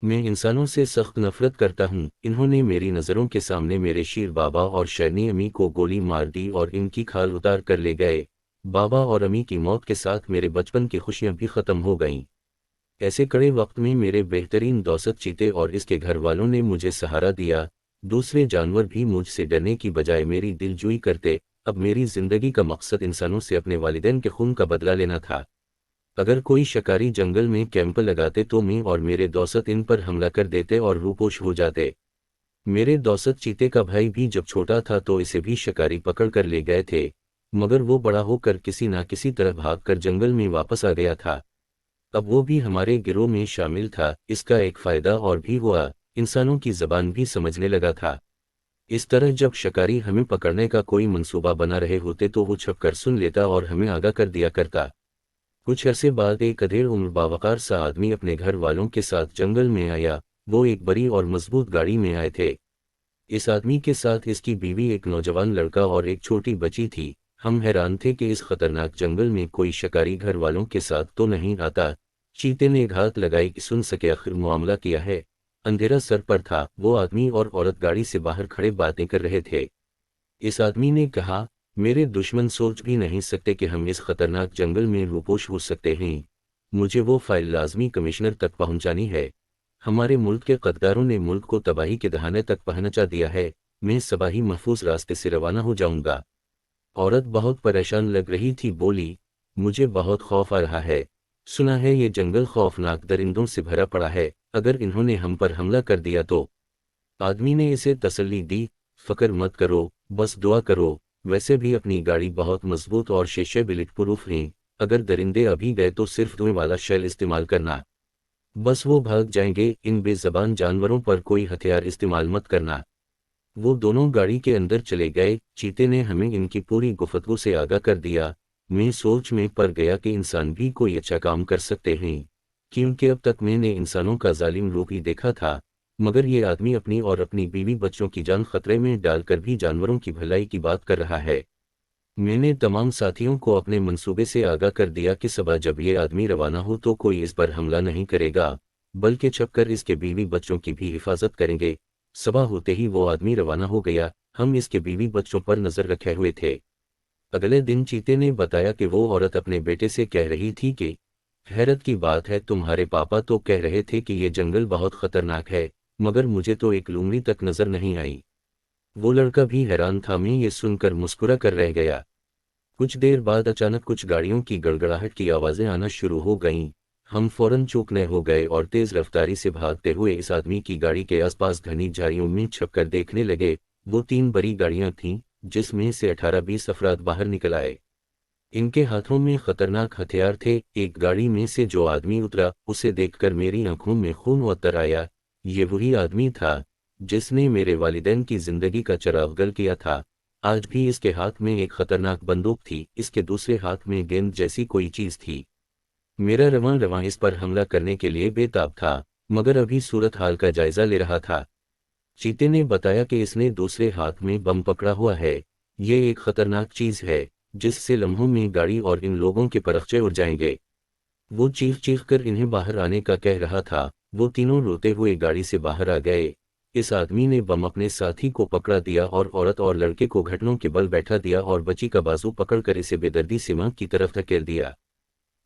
میں انسانوں سے سخت نفرت کرتا ہوں۔ انہوں نے میری نظروں کے سامنے میرے شیر بابا اور شیرنی امی کو گولی مار دی اور ان کی کھال اتار کر لے گئے۔ بابا اور امی کی موت کے ساتھ میرے بچپن کی خوشیاں بھی ختم ہو گئیں۔ ایسے کڑے وقت میں میرے بہترین دوست چیتے اور اس کے گھر والوں نے مجھے سہارا دیا۔ دوسرے جانور بھی مجھ سے ڈرنے کی بجائے میری دل جوئی کرتے۔ اب میری زندگی کا مقصد انسانوں سے اپنے والدین کے خون کا بدلہ لینا تھا۔ اگر کوئی شکاری جنگل میں کیمپ لگاتے تو میں اور میرے دوست ان پر حملہ کر دیتے اور روپوش ہو جاتے۔ میرے دوست چیتے کا بھائی بھی جب چھوٹا تھا تو اسے بھی شکاری پکڑ کر لے گئے تھے، مگر وہ بڑا ہو کر کسی نہ کسی طرح بھاگ کر جنگل میں واپس آ گیا تھا۔ اب وہ بھی ہمارے گروہ میں شامل تھا۔ اس کا ایک فائدہ اور بھی ہوا، انسانوں کی زبان بھی سمجھنے لگا تھا۔ اس طرح جب شکاری ہمیں پکڑنے کا کوئی منصوبہ بنا رہے ہوتے تو وہ چھپ کر سن لیتا اور ہمیں آگاہ کر دیا کرتا۔ کچھ عرصے بعد ایک ادھیڑ عمر باوقار سا آدمی اپنے گھر والوں کے ساتھ جنگل میں آیا۔ وہ ایک بڑی اور مضبوط گاڑی میں آئے تھے۔ اس آدمی کے ساتھ اس کی بیوی، ایک نوجوان لڑکا اور ایک چھوٹی بچی تھی۔ ہم حیران تھے کہ اس خطرناک جنگل میں کوئی شکاری گھر والوں کے ساتھ تو نہیں آتا۔ چیتے نے گھات لگائی کہ سن سکے آخر معاملہ کیا ہے۔ اندھیرا سر پر تھا۔ وہ آدمی اور عورت گاڑی سے باہر کھڑے باتیں کر رہے تھے۔ اس آدمی نے کہا، میرے دشمن سوچ بھی نہیں سکتے کہ ہم اس خطرناک جنگل میں روپوش ہو سکتے ہیں۔ مجھے وہ فائل لازمی کمشنر تک پہنچانی ہے۔ ہمارے ملک کے غداروں نے ملک کو تباہی کے دہانے تک پہنچا دیا ہے۔ میں صباحی محفوظ راستے سے روانہ ہو جاؤں گا۔ عورت بہت پریشان لگ رہی تھی، بولی، مجھے بہت خوف آ رہا ہے۔ سنا ہے یہ جنگل خوفناک درندوں سے بھرا پڑا ہے، اگر انہوں نے ہم پر حملہ کر دیا تو۔ آدمی نے اسے تسلی دی، فکر مت کرو، بس دعا کرو۔ ویسے بھی اپنی گاڑی بہت مضبوط اور شیشے بلٹ پروف ہیں۔ اگر درندے ابھی گئے تو صرف دھویں والا شیل استعمال کرنا، بس وہ بھاگ جائیں گے۔ ان بے زبان جانوروں پر کوئی ہتھیار استعمال مت کرنا۔ وہ دونوں گاڑی کے اندر چلے گئے۔ چیتے نے ہمیں ان کی پوری گفتگو سے آگاہ کر دیا۔ میں سوچ میں پڑ گیا کہ انسان بھی کوئی اچھا کام کر سکتے ہیں، کیونکہ اب تک میں نے انسانوں کا ظالم روپ ہی دیکھا تھا، مگر یہ آدمی اپنی اور اپنی بیوی بچوں کی جان خطرے میں ڈال کر بھی جانوروں کی بھلائی کی بات کر رہا ہے۔ میں نے تمام ساتھیوں کو اپنے منصوبے سے آگاہ کر دیا کہ صبح جب یہ آدمی روانہ ہو تو کوئی اس پر حملہ نہیں کرے گا، بلکہ چھپ کر اس کے بیوی بچوں کی بھی حفاظت کریں گے۔ صبح ہوتے ہی وہ آدمی روانہ ہو گیا۔ ہم اس کے بیوی بچوں پر نظر رکھے ہوئے تھے۔ اگلے دن چیتے نے بتایا کہ وہ عورت اپنے بیٹے سے کہہ رہی تھی کہ حیرت کی بات ہے، تمہارے پاپا تو کہہ رہے تھے کہ یہ جنگل بہت خطرناک ہے، مگر مجھے تو ایک لومڑی تک نظر نہیں آئی۔ وہ لڑکا بھی حیران تھا۔ میں یہ سن کر مسکرا کر رہ گیا۔ کچھ دیر بعد اچانک کچھ گاڑیوں کی گڑگڑاہٹ کی آوازیں آنا شروع ہو گئیں۔ ہم فوراً چوکنے ہو گئے اور تیز رفتاری سے بھاگتے ہوئے اس آدمی کی گاڑی کے آس پاس گھنی جھاڑیوں میں چھپ کر دیکھنے لگے۔ وہ 3 بڑی گاڑیاں تھیں، جس میں سے 18-20 افراد باہر نکل آئے۔ ان کے ہاتھوں میں خطرناک ہتھیار تھے۔ ایک گاڑی میں سے جو آدمی اترا، اسے دیکھ کر میری آنکھوں میں خون اتر آیا۔ یہ وہی آدمی تھا جس نے میرے والدین کی زندگی کا چراغ گل کیا تھا۔ آج بھی اس کے ہاتھ میں ایک خطرناک بندوق تھی، اس کے دوسرے ہاتھ میں گیند جیسی کوئی چیز تھی۔ میرا رواں اس پر حملہ کرنے کے لیے بے تاب تھا، مگر ابھی صورتحال کا جائزہ لے رہا تھا۔ چیتے نے بتایا کہ اس نے دوسرے ہاتھ میں بم پکڑا ہوا ہے۔ یہ ایک خطرناک چیز ہے جس سے لمحوں میں گاڑی اور ان لوگوں کے پرخچے اڑ جائیں گے۔ وہ چیخ چیخ کر انہیں باہر آنے کا کہہ رہا تھا۔ وہ تینوں روتے ہوئے گاڑی سے باہر آ گئے۔ اس آدمی نے بم اپنے ساتھی کو پکڑا دیا اور عورت اور لڑکے کو گھٹنوں کے بل بیٹھا دیا اور بچی کا بازو پکڑ کر اسے بے دردی سے ماں کی طرف دھکیل دیا۔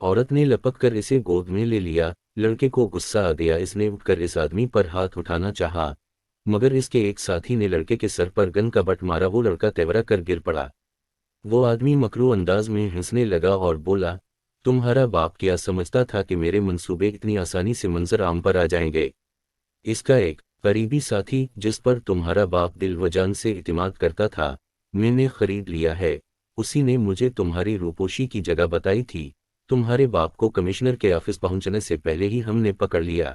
عورت نے لپک کر اسے گود میں لے لیا۔ لڑکے کو غصہ آ گیا۔ اس نے اٹھ کر اس آدمی پر ہاتھ اٹھانا چاہا، مگر اس کے ایک ساتھی نے لڑکے کے سر پر گن کا بٹ مارا۔ وہ لڑکا تیورا کر گر پڑا۔ وہ آدمی مکرو انداز میں ہنسنے لگا اور بولا، تمہارا باپ کیا سمجھتا تھا کہ میرے منصوبے اتنی آسانی سے منظر عام پر آ جائیں گے؟ اس کا ایک قریبی ساتھی جس پر تمہارا باپ دل و جان سے اعتماد کرتا تھا، میں نے خرید لیا ہے۔ اسی نے مجھے تمہاری روپوشی کی جگہ بتائی تھی۔ تمہارے باپ کو کمشنر کے آفس پہنچنے سے پہلے ہی ہم نے پکڑ لیا۔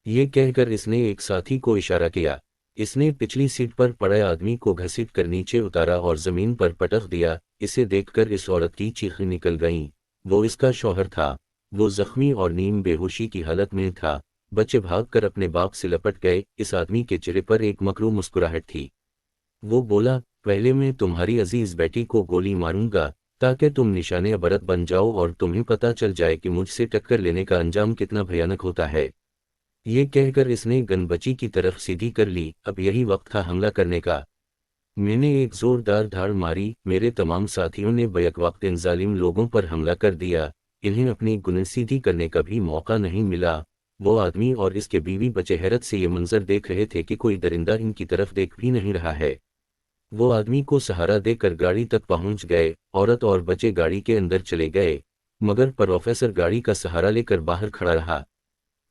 یہ کہہ کر اس نے ایک ساتھی کو اشارہ کیا۔ اس نے پچھلی سیٹ پر پڑے آدمی کو گھسیٹ کر نیچے اتارا اور زمین پر پٹخ دیا۔ اسے دیکھ کر اس عورت کی چیخیں نکل گئیں۔ وہ اس کا شوہر تھا۔ وہ زخمی اور نیم بے ہوشی کی حالت میں تھا۔ بچے بھاگ کر اپنے باپ سے لپٹ گئے۔ اس آدمی کے چہرے پر ایک مکرو مسکراہٹ تھی۔ وہ بولا، پہلے میں تمہاری عزیز بیٹی کو گولی ماروں گا تاکہ تم نشان عبرت بن جاؤ اور تمہیں پتہ چل جائے کہ مجھ سے ٹکر لینے کا انجام کتنا بھیانک ہوتا ہے۔ یہ کہہ کر اس نے گن بچی کی طرف سیدھی کر لی۔ اب یہی وقت تھا حملہ کرنے کا۔ میں نے ایک زوردار دھاڑ ماری، میرے تمام ساتھیوں نے بیک وقت ان ظالم لوگوں پر حملہ کر دیا۔ انہیں اپنی گن سیدھی کرنے کا بھی موقع نہیں ملا۔ وہ آدمی اور اس کے بیوی بچے حیرت سے یہ منظر دیکھ رہے تھے کہ کوئی درندہ ان کی طرف دیکھ بھی نہیں رہا ہے۔ وہ آدمی کو سہارا دے کر گاڑی تک پہنچ گئے، عورت اور بچے گاڑی کے اندر چلے گئے، مگر پروفیسر گاڑی کا سہارا لے کر باہر کھڑا رہا۔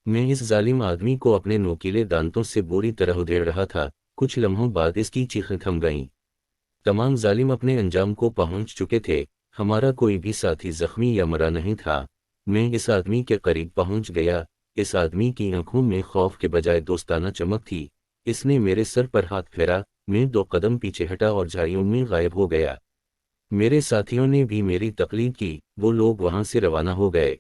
میں اس ظالم آدمی کو اپنے نوکیلے دانتوں سے بری طرح ادھیڑ رہا تھا۔ کچھ لمحوں بعد اس کی چیخیں تھم گئیں۔ تمام ظالم اپنے انجام کو پہنچ چکے تھے۔ ہمارا کوئی بھی ساتھی زخمی یا مرا نہیں تھا۔ میں اس آدمی کے قریب پہنچ گیا۔ اس آدمی کی آنکھوں میں خوف کے بجائے دوستانہ چمک تھی۔ اس نے میرے سر پر ہاتھ پھیرا، میں 2 قدم پیچھے ہٹا اور جھاڑیوں میں غائب ہو گیا۔ میرے ساتھیوں نے بھی میری تقلید کی، وہ لوگ وہاں سے روانہ ہو گئے۔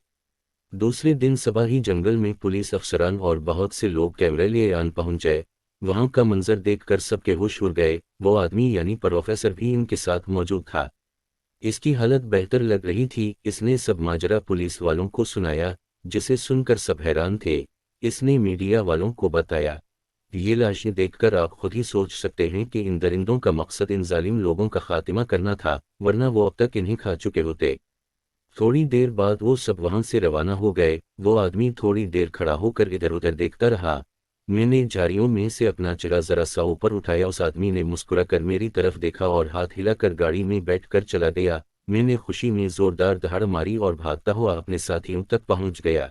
دوسرے دن صبح ہی جنگل میں پولیس افسران اور بہت سے لوگ کیمرے لیے آن پہنچے۔ وہاں کا منظر دیکھ کر سب کے ہوش اڑ گئے۔ وہ آدمی یعنی پروفیسر بھی ان کے ساتھ موجود تھا۔ اس کی حالت بہتر لگ رہی تھی۔ اس نے سب ماجرا پولیس والوں کو سنایا، جسے سن کر سب حیران تھے۔ اس نے میڈیا والوں کو بتایا۔ یہ لاشیں دیکھ کر آپ خود ہی سوچ سکتے ہیں کہ ان درندوں کا مقصد ان ظالم لوگوں کا خاتمہ کرنا تھا، ورنہ وہ اب تک انہیں کھا چکے ہوتے۔ تھوڑی دیر بعد وہ سب وہاں سے روانہ ہو گئے۔ وہ آدمی تھوڑی دیر کھڑا ہو کر ادھر ادھر دیکھتا رہا۔ میں نے جھاڑیوں میں سے اپنا چہرہ ذرا سا اوپر اٹھایا۔ اس آدمی نے مسکرا کر میری طرف دیکھا اور ہاتھ ہلا کر گاڑی میں بیٹھ کر چلا گیا۔ میں نے خوشی میں زوردار دہاڑ ماری اور بھاگتا ہوا اپنے ساتھیوں تک پہنچ گیا۔